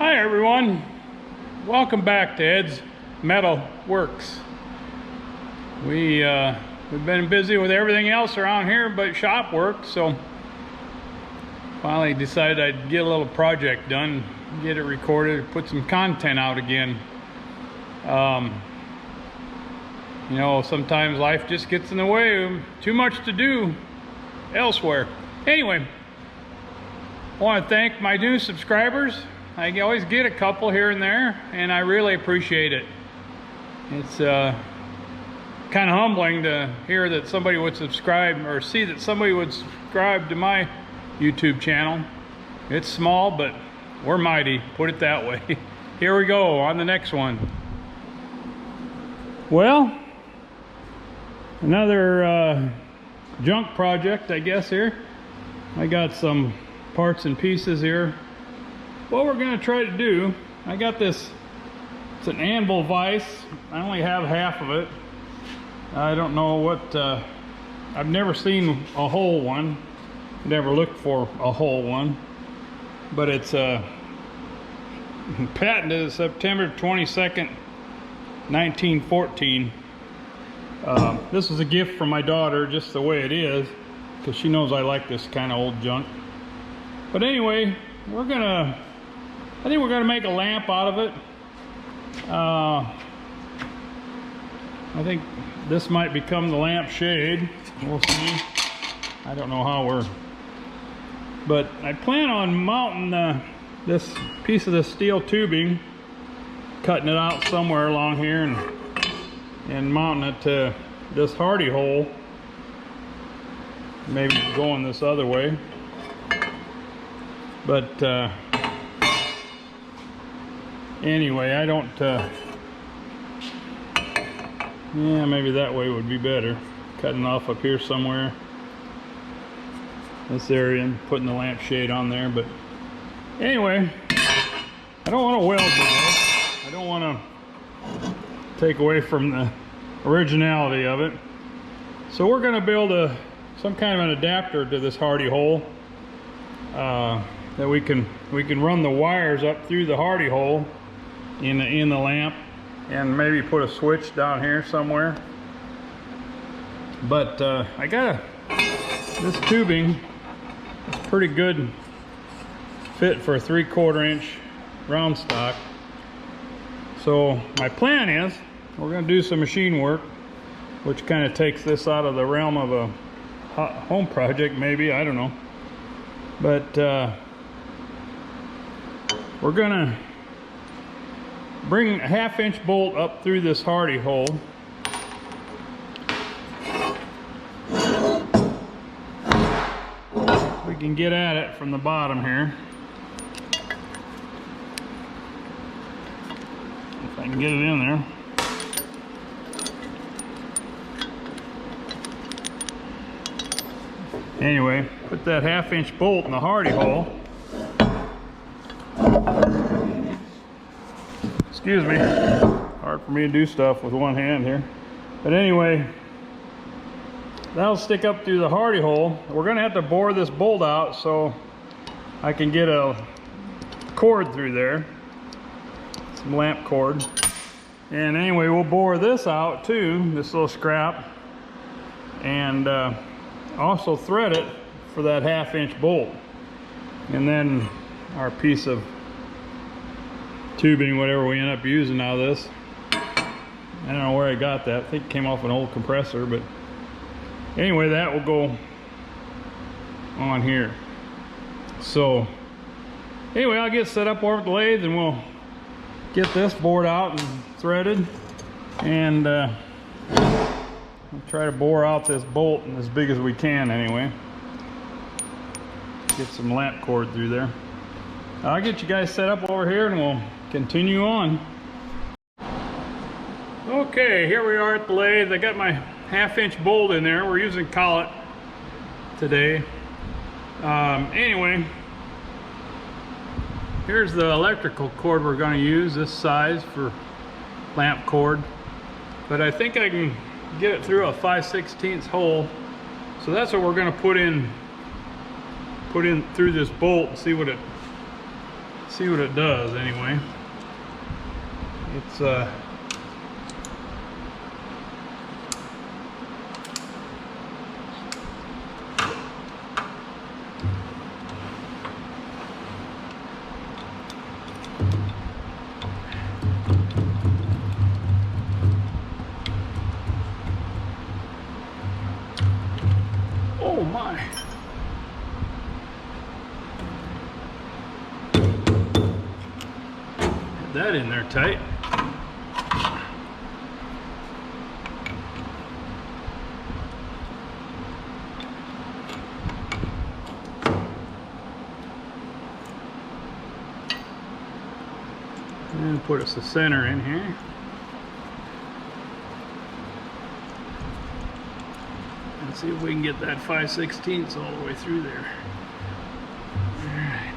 Hi everyone, welcome back to Ed's Metal Works. We've been busy with everything else around here but shop work, so finally decided I'd get a little project done, get it recorded, put some content out again. You know, sometimes life just gets in the way, too much to do elsewhere. Anyway, I want to thank my new subscribers. I always get a couple here and there, and I really appreciate it. It's kind of humbling to hear that somebody would subscribe, or see that somebody would subscribe to my YouTube channel. It's small, but we're mighty, put it that way. Here we go on the next one. Well, another junk project, I guess. Here I got some parts and pieces here. What we're going to try to do, I got this, it's an anvil vise. I only have half of it. I don't know what, I've never seen a whole one, never looked for a whole one, but it's patented September 22nd, 1914. This is a gift from my daughter, just the way it is, because she knows I like this kind of old junk. But anyway, I think we're gonna make a lamp out of it. I think this might become the lamp shade. We'll see. I don't know how but I plan on mounting this piece of the steel tubing, cutting it out somewhere along here and mounting it to this hardy hole. Maybe going this other way. But anyway, I don't, yeah, maybe that way would be better. Cutting off up here somewhere, this area, and putting the lampshade on there. But anyway, I don't want to weld this. I don't want to take away from the originality of it. So we're going to build some kind of an adapter to this hardy hole. That we can run the wires up through the hardy hole in the lamp, and maybe put a switch down here somewhere. But I got this tubing. It's pretty good fit for a 3/4 inch round stock. So my plan is we're going to do some machine work, which kind of takes this out of the realm of a home project, maybe, I don't know. But we're gonna bring a 1/2 inch bolt up through this hardy hole. We can get at it from the bottom here. If I can get it in there. Anyway, put that 1/2 inch bolt in the hardy hole. Excuse me, hard for me to do stuff with one hand here. But anyway, that'll stick up through the hardy hole. We're gonna have to bore this bolt out so I can get a cord through there, some lamp cord. And anyway, we'll bore this out too, this little scrap, and also thread it for that 1/2 inch bolt. And then our piece of tubing, whatever we end up using out of this, I don't know where I got that. I think it came off an old compressor, but anyway, that will go on here. So anyway, I'll get set up over at the lathe and we'll get this bored out and threaded, and we'll try to bore out this bolt as big as we can anyway. Get some lamp cord through there. I'll get you guys set up over here and we'll continue on. Okay, here we are at the lathe. I got my 1/2 inch bolt in there. We're using collet today. Anyway, here's the electrical cord we're going to use, this size for lamp cord. But I think I can get it through a 5/16 hole. So that's what we're going to put in through this bolt and see see what it does anyway. It's oh my. Get that in there tight. And put us a center in here. And see if we can get that 5/16 all the way through there. All right.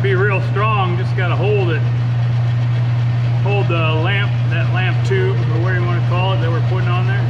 Be real strong, just got to hold it, hold the lamp, that lamp tube, or whatever you want to call it, that we're putting on there.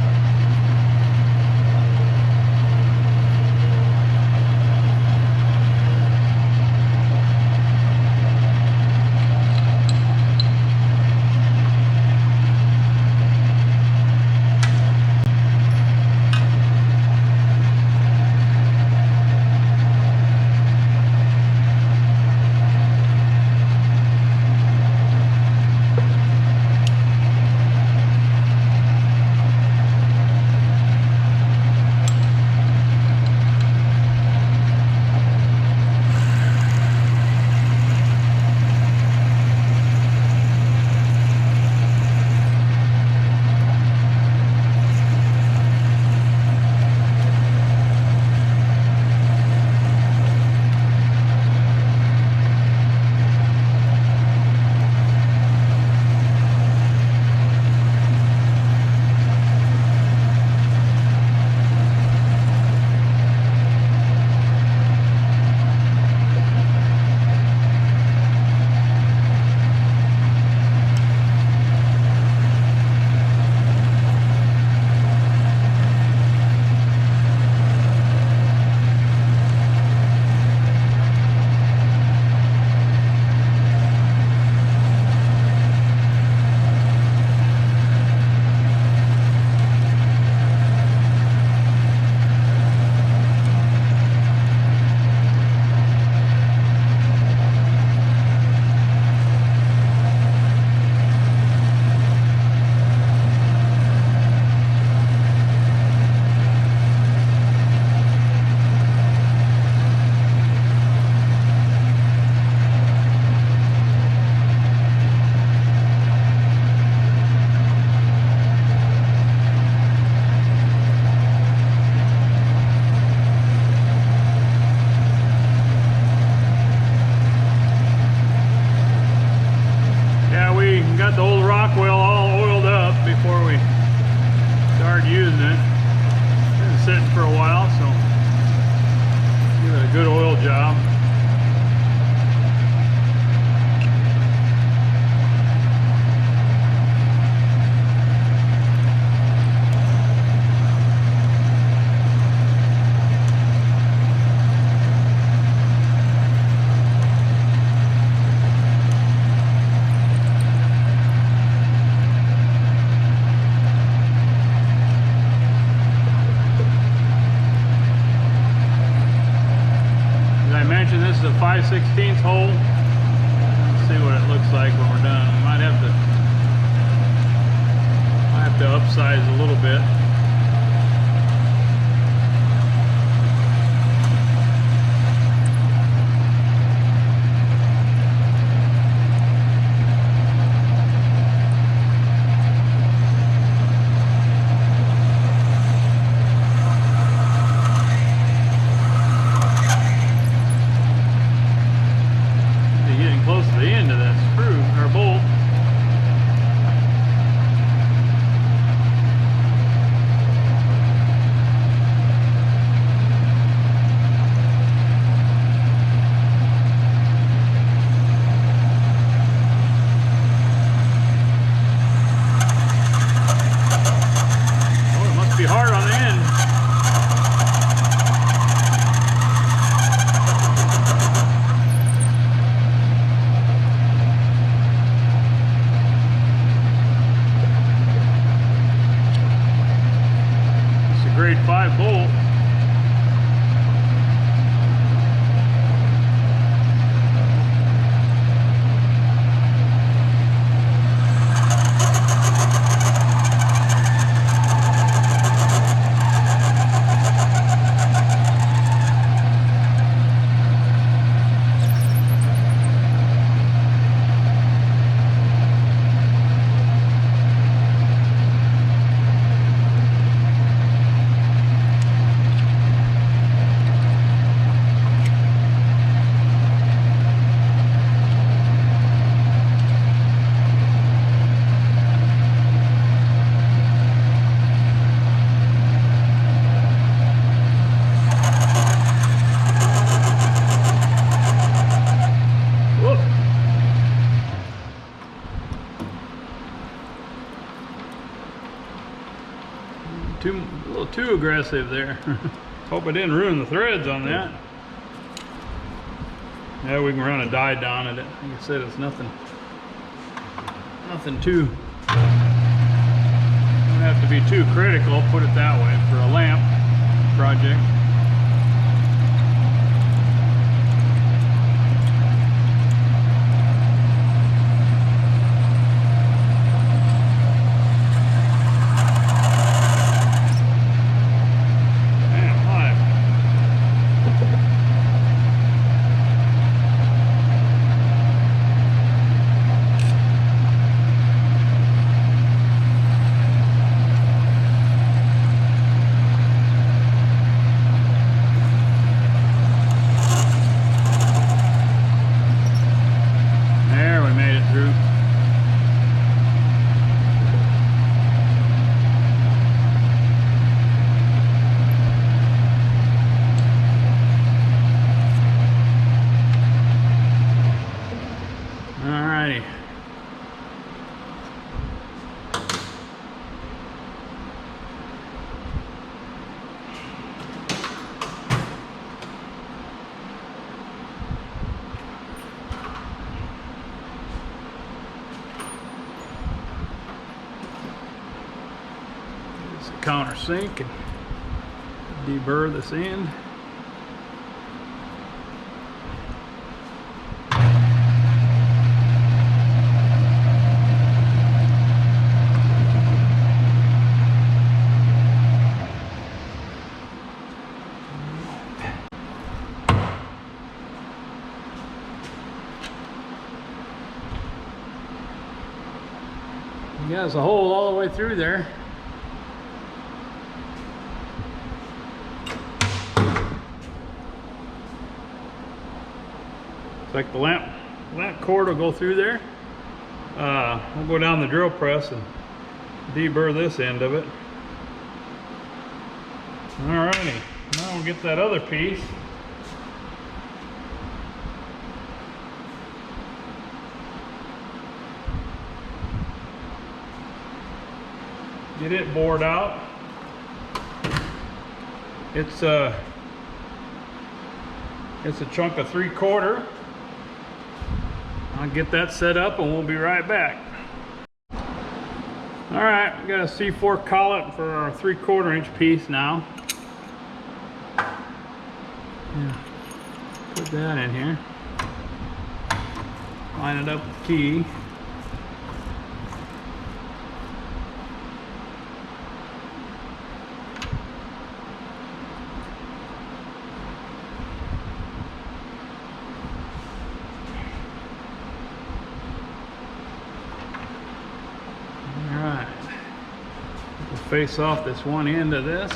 Got the old Rockwell all oiled up before we started using it. It's been sitting for a while, so give it a good oil job. This is a 5/16 hole. Let's see what it looks like when we're done. We might have to upsize a little bit. close to the end of that screw or bolt. Oh, it must be hard on the end. Grade 5 bolt. A little too aggressive there. Hope I didn't ruin the threads on that. Yeah, we can run a dye down at it. Like I said, it's nothing too, don't have to be too critical, put it that way, for a lamp project. Alrighty. Use the countersink and deburr this end. He has a hole all the way through there. It's like the lamp cord will go through there. We'll go down the drill press and deburr this end of it. Alrighty, now we'll get that other piece. Get it bored out. It's a chunk of 3/4. I'll get that set up and we'll be right back. All right, we got a C4 collet for our 3/4 inch piece now. Yeah, put that in here. Line it up with key. Face off this one end of this.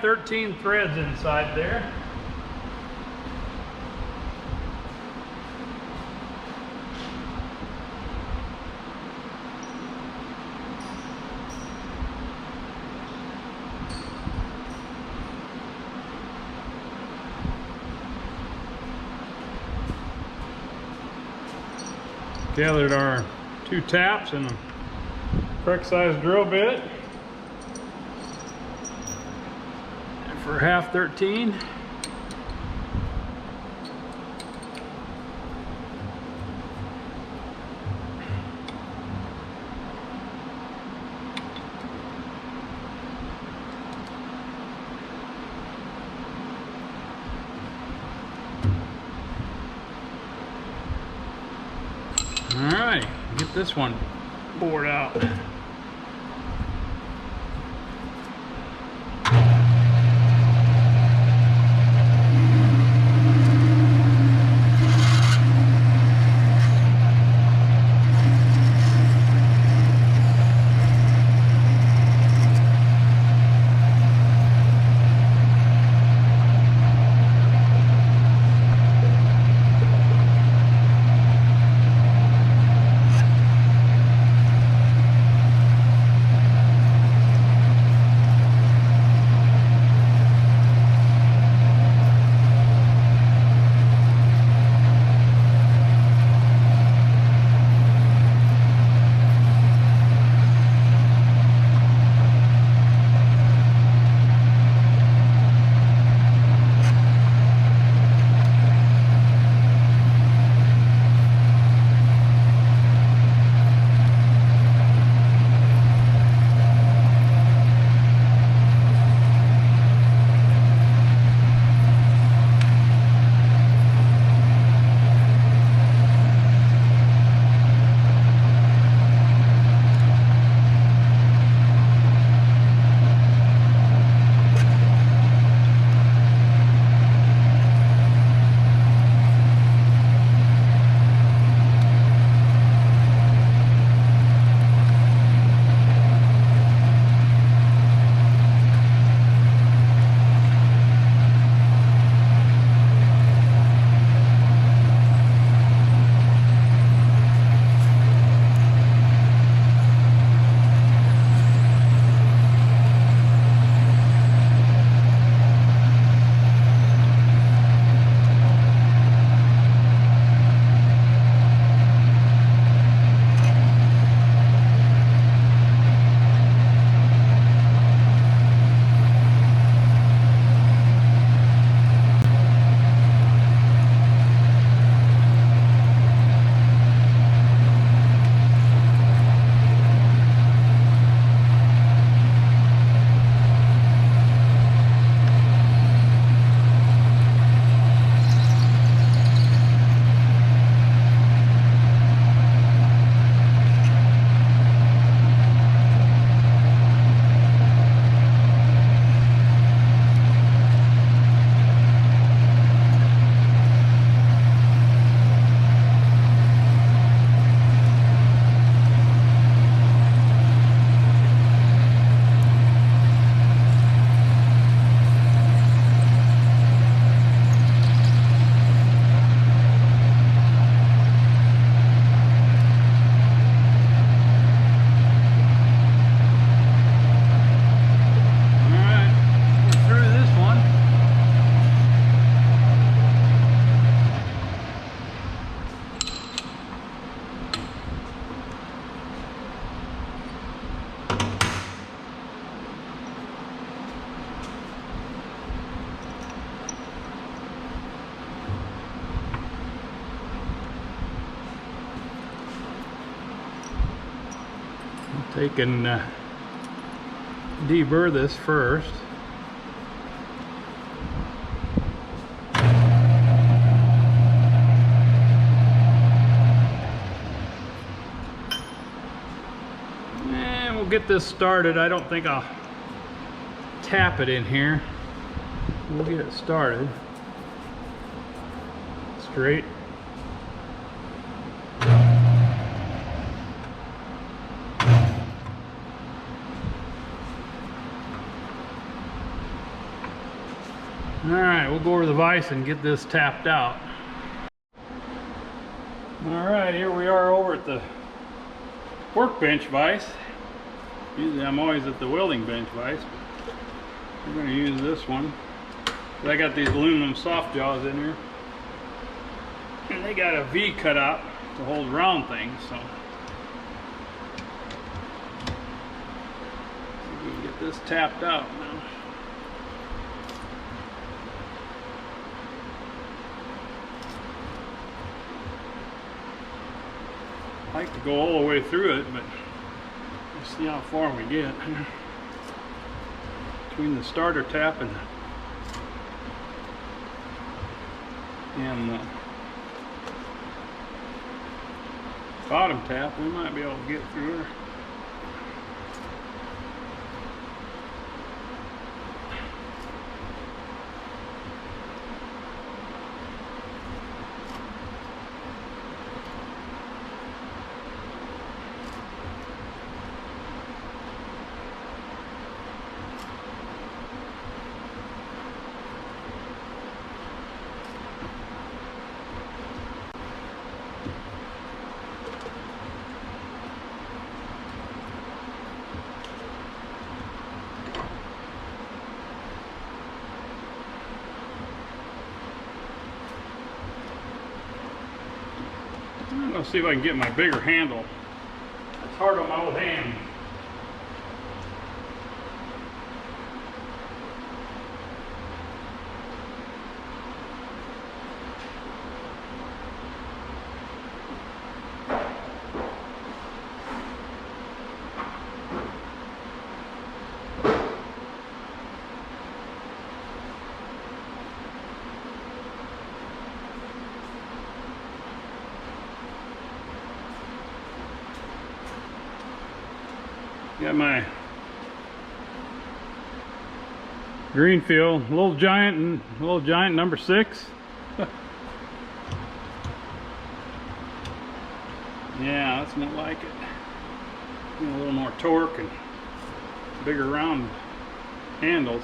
13 threads inside there. Gathered our 2 taps and a correct size drill bit. And for half 13. Alright, get this one bored out. Take and deburr this first. And we'll get this started. I don't think I'll tap it in here. We'll get it started. Straight. All right, we'll go over the vise and get this tapped out. All right, here we are over at the workbench vise. Usually I'm always at the welding bench vise, but we're going to use this one. I got these aluminum soft jaws in here, and they got a V cut out to hold round things, so we can get this tapped out now. I like to go all the way through it, but we'll see how far we get. Between the starter tap and the bottom tap, we might be able to get through her. I'm going to see if I can get my bigger handle. It's hard on my old hand. Got my Greenfield Little Giant number 6. Yeah, that's more like it. A little more torque and bigger round handles.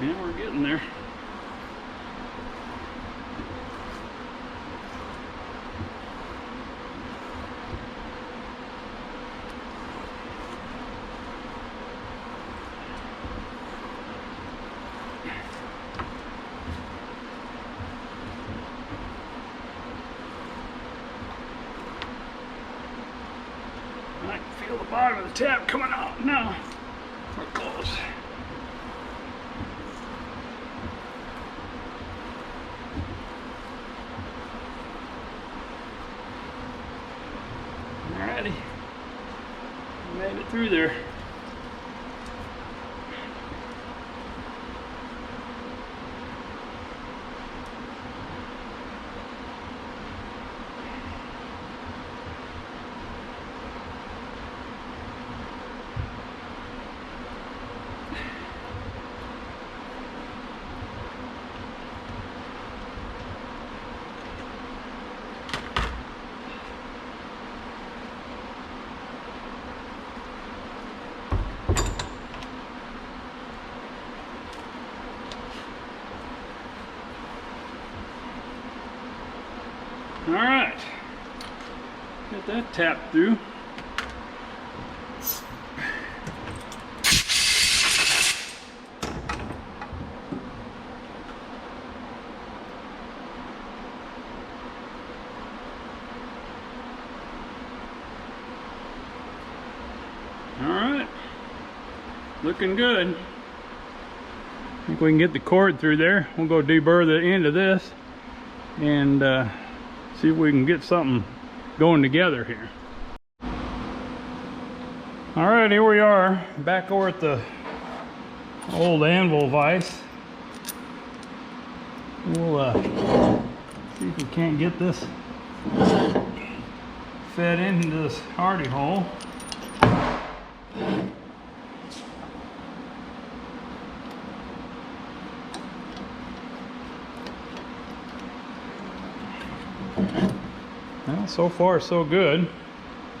Yeah, we're getting there. I can feel the bottom of the tap coming out now. We're close. Alrighty, made it through there. All right, get that tapped through. All right, looking good. think we can get the cord through there. We'll go deburr the end of this and see if we can get something going together here. All right, here we are back over at the old anvil vise. We'll see if we can't get this fed into this hardy hole. Well, so far so good.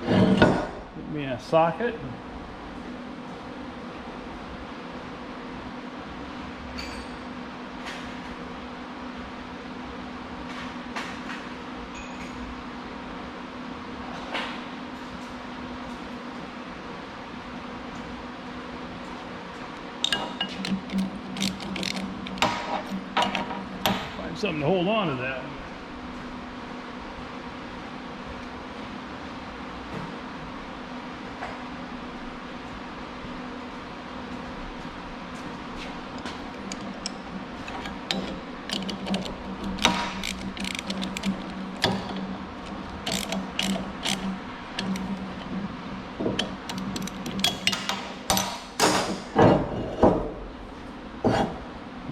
Give me a socket. Find something to hold on to that.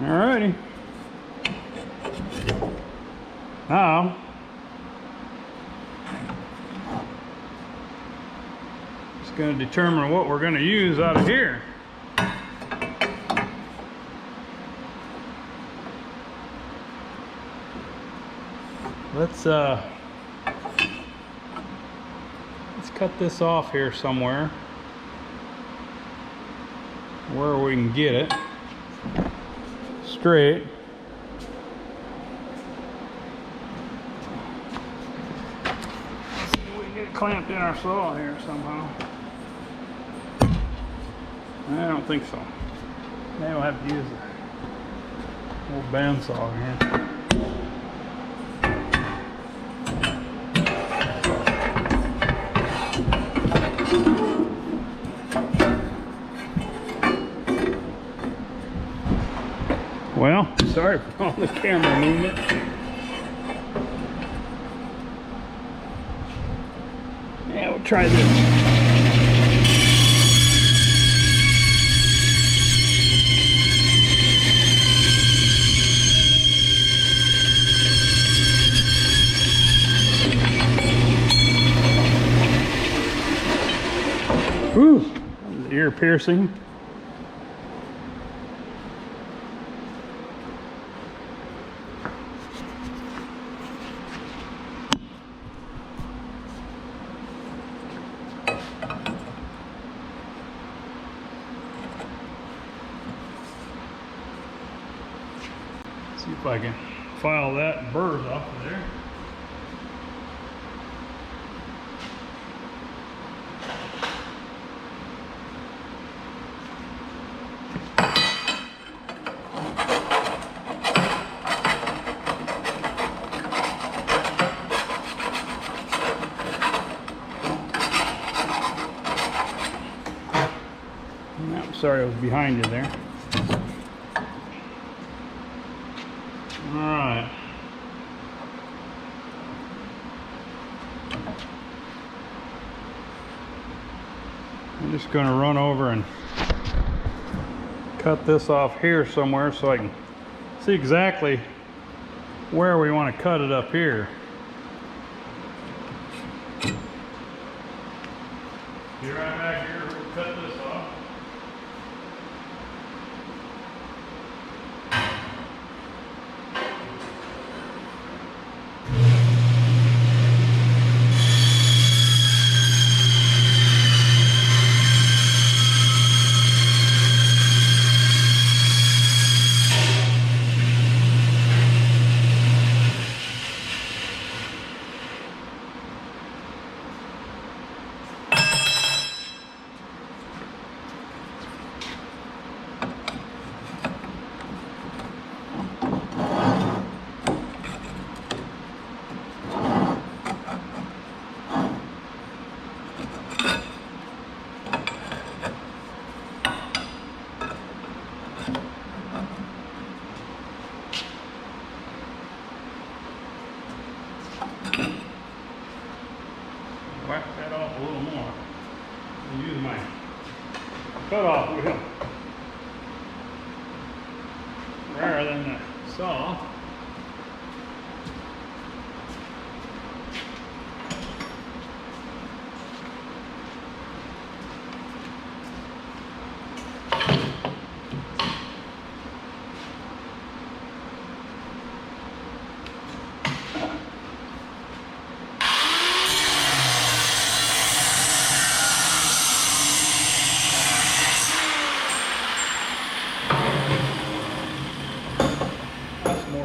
Alrighty. Now, it's going to determine what we're going to use out of here. Let's cut this off here somewhere where we can get it straight. Let's see if we can get it clamped in our saw here somehow. I don't think so. Maybe we'll have to use a old bandsaw here. Well, sorry for all the camera movement. Yeah, we'll try this. Whew, that was ear piercing. See if I can file that burrs off of there. I'm sorry I was behind you there. Alright. I'm just going to run over and cut this off here somewhere so I can see exactly where we want to cut it up here. Be right back here, we'll cut this off. Whack that off a little more. I'll use my cut-off wheel rather than the saw.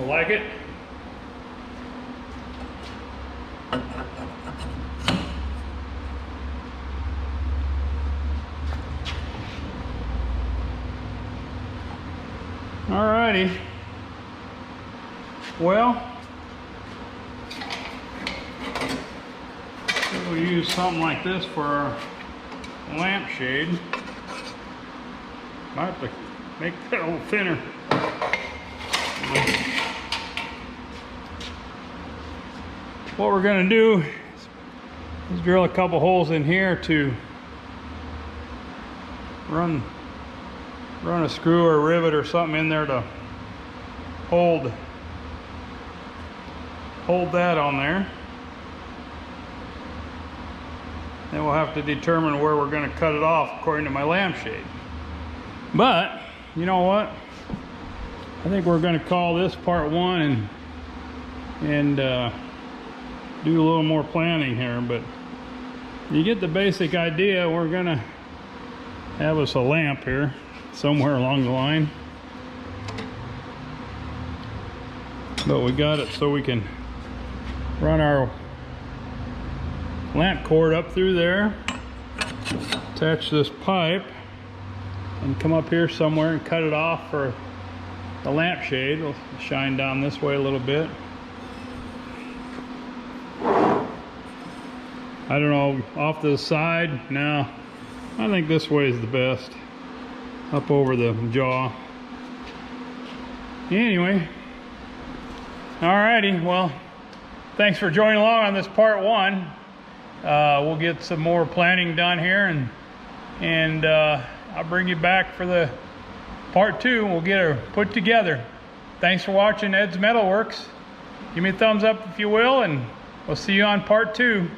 Like it. Alrighty. Well, we'll use something like this for our lampshade. Might have to make that a little thinner. What we're going to do is drill a couple holes in here to run a screw or a rivet or something in there to hold that on there. Then we'll have to determine where we're going to cut it off according to my lampshade. But you know what? I think we're going to call this part one and do a little more planning here, but you get the basic idea. We're gonna have us a lamp here somewhere along the line, but we got it so we can run our lamp cord up through there, attach this pipe, and come up here somewhere and cut it off for the lampshade. We'll shine down this way a little bit. I don't know, off to the side. No, I think this way is the best. Up over the jaw. Anyway, alrighty, well, thanks for joining along on this part one. We'll get some more planning done here, and I'll bring you back for the part two. We'll get her put together. Thanks for watching Ed's Metalworks. Give me a thumbs up if you will, and we'll see you on part two.